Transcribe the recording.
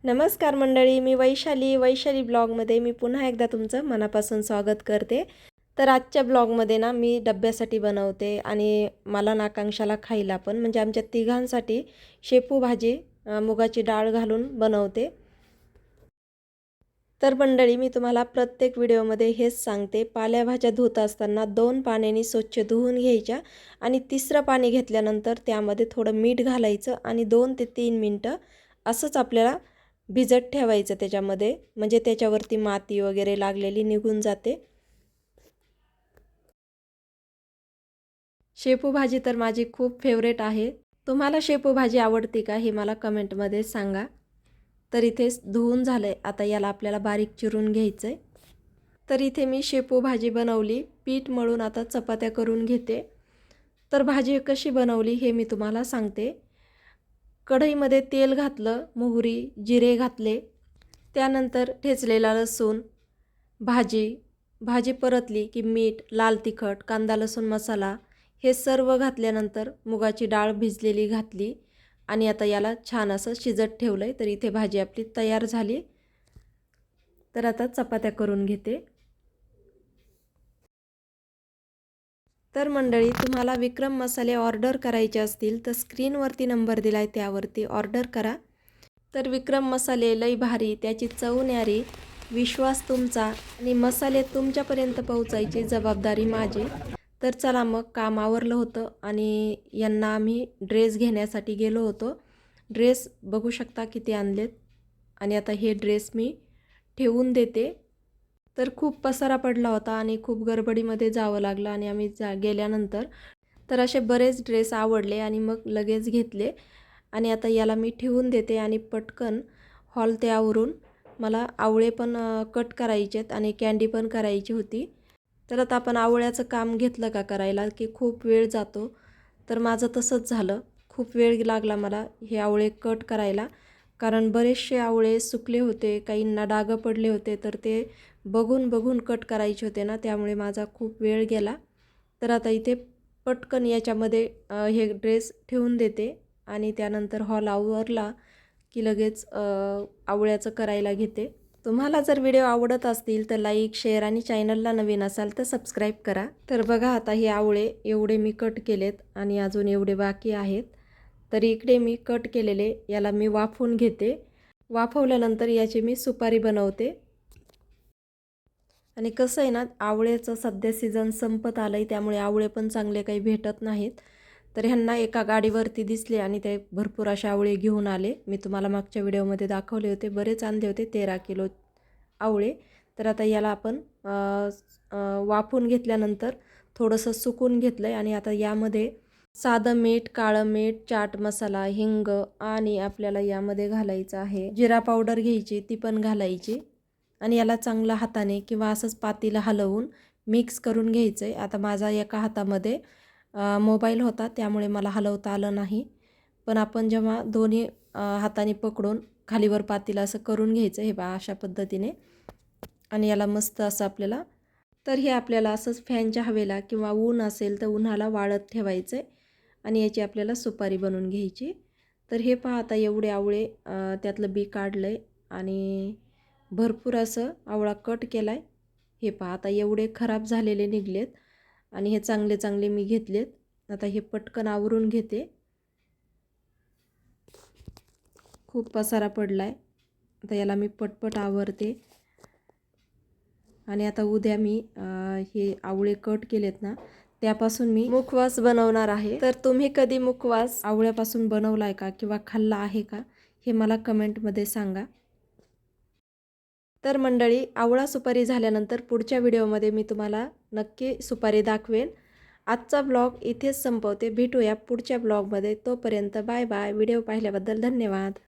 नमस्कार मंडळी, मी वैशाली ब्लॉगमध्ये मी पुन्हा एकदा तुमचं मनापासून स्वागत करते। तर आजच्या ब्लॉगमध्ये ना मी डब्यासाठी बनवते आणि मला ना आकांक्षाला खायला पण म्हणजे आमच्या तिघांसाठी शेपू भाजी मुगाची डाळ घालून बनवते। तर मंडळी मी तुम्हाला प्रत्येक व्हिडिओमध्ये हेच सांगते, पालेभाज्या धुत असताना 2 पाण्याने स्वच्छ धुवून घ्यायच्या आणि तिसरं पाणी घेतल्यानंतर त्यामध्ये थोडं मीठ घालायचं आणि 2 ते 3 मिनिटं असंच आपल्याला भिजत ठेवायचं त्याच्यामध्ये, म्हणजे त्याच्यावरती माती वगैरे लागलेली निघून जाते। शेपू भाजी तर माझी खूप फेवरेट आहे। तुम्हाला शेपू भाजी आवडते का हे मला कमेंटमध्ये सांगा। तर इथे धुवून झालंय, आता याला आपल्याला बारीक चिरून घ्यायचंय। तर इथे मी शेपू भाजी बनवली, पीठ मळून आता चपात्या करून घेते। तर भाजी कशी बनवली हे मी तुम्हाला सांगते। कढईमध्ये तेल घातलं, मोहरी जिरे घातले, त्यानंतर ठेचलेला लसूण, भाजी परतली की मीठ, लाल तिखट, कांदा लसूण मसाला हे सर्व घातल्यानंतर मुगाची डाळ भिजलेली घातली आणि आता याला छान असं शिजत ठेवलंय। तर इथे भाजी आपली तयार झाली। तर आता चपात्या करून घेते। तर मंडळी, तुम्हाला विक्रम मसाले ऑर्डर करायचे असतील तर स्क्रीनवरती नंबर दिलाय त्यावरती ऑर्डर करा। तर विक्रम मसाले लई भारी, त्याची चव न्यारी, विश्वास तुमचा आणि मसाले तुमच्यापर्यंत पोहोचायची जबाबदारी माझी। तर चला मग काम आवरलं होतं आणि यांना आम्ही ड्रेस घेण्यासाठी गेलो होतो। ड्रेस बघू शकता किती आणलेत आणि आता हे ड्रेस मी ठेवून देते। तर खूप पसारा पडला होता आणि खूप गडबडीमध्ये जावं लागलं आणि आम्ही गेल्यानंतर तर असे बरेच ड्रेस आवडले आणि मग लगेच घेतले आणि आता याला मी ठेवून देते आणि पटकन हॉल ते आवरून मला आवळे पण कट करायचे आहेत आणि कॅन्डी पण करायची होती। तर आता आपण आवळ्याचं काम घेतलं का करायला की खूप वेळ जातो। तर माझं तसंच झालं, खूप वेळ लागला मला हे आवळे कट करायला, कारण बरेचसे आवळे सुकले होते, काहींना डाग पडले होते, तर ते बघून कट करायचे होते ना, त्यामुळे माझा खूप वेळ गेला। तर आता इथे पटकन याच्यामध्ये हे ड्रेस ठेवून देते आणि त्यानंतर हॉल आवरला की लगेच आवळ्याचं करायला घेते। तुम्हाला जर व्हिडिओ आवडत असतील तर लाईक, शेअर आणि चॅनलला नवीन असाल तर सबस्क्राईब करा। तर बघा आता हे आवळे एवढे मी कट केलेत आणि अजून एवढे बाकी आहेत। तर इकडे मी कट केलेले याला मी वाफवून घेते। वाफवल्यानंतर याची मी सुपारी बनवते। आणि कसं आहे ना, आवळ्याचं सध्या सीझन संपत आलंय, त्यामुळे आवळे पण चांगले काही भेटत नाहीत। तर ह्यांना एका गाडीवरती दिसले आणि ते भरपूर असे आवळे घेऊन आले। मी तुम्हाला मागच्या व्हिडिओमध्ये दाखवले होते, बरेच आणले होते, 13 किलो आवळे। तर आता याला आपण वाफवून घेतल्यानंतर थोडंसं सुकून घेतलंय आणि आता यामध्ये साधं मीठ, काळं मीठ, चाट मसाला, हिंग आणि आपल्याला यामध्ये घालायचं आहे जिरा पावडर घ्यायची, ती पण घालायची आणि याला चांगला हाताने किंवा असंच पातीला हलवून मिक्स करून घ्यायचं आहे। आता माझा एका हातामध्ये मोबाईल होता, त्यामुळे मला हलवता आलं नाही, पण आपण जेव्हा दोन्ही हाताने पकडून खालीवर पातीला असं करून घ्यायचं हे बा अशा पद्धतीने आणि याला मस्त असं आपल्याला तर हे आपल्याला असंच फॅनच्या हवेला किंवा ऊन असेल तर उन्हाला वाळत ठेवायचं आहे आणि याची आपल्याला सुपारी बनवून घ्यायची। तर हे पहा आता एवढे आवळे त्यातलं बी काढलं आहे आणि भरपूर असं आवळा कट केला आहे। हे पहा आता एवढे खराब झालेले निघलेत आणि हे चांगले चांगले मी घेतलेत। आता हे पटकन आवरून घेते, खूप पसारा पडला आहे। आता याला मी पटपट आवरते आणि आता उद्या मी हे आवळे कट केलेत ना, त्यापासून मी मुखवास बनवणार आहे। तर तुम्ही कधी मुखवास आवळ्यापासून बनवलाय का किंवा खाल्ला आहे का हे मला कमेंटमध्ये सांगा। तर मंडळी, आवळा सुपारी झाल्यानंतर पुढच्या व्हिडिओमध्ये मी तुम्हाला नक्की सुपारी दाखवेन। आजचा ब्लॉग इथेच संपवते, भेटूया पुढच्या ब्लॉगमध्ये। तोपर्यंत बाय बाय। व्हिडिओ पाहिल्याबद्दल धन्यवाद।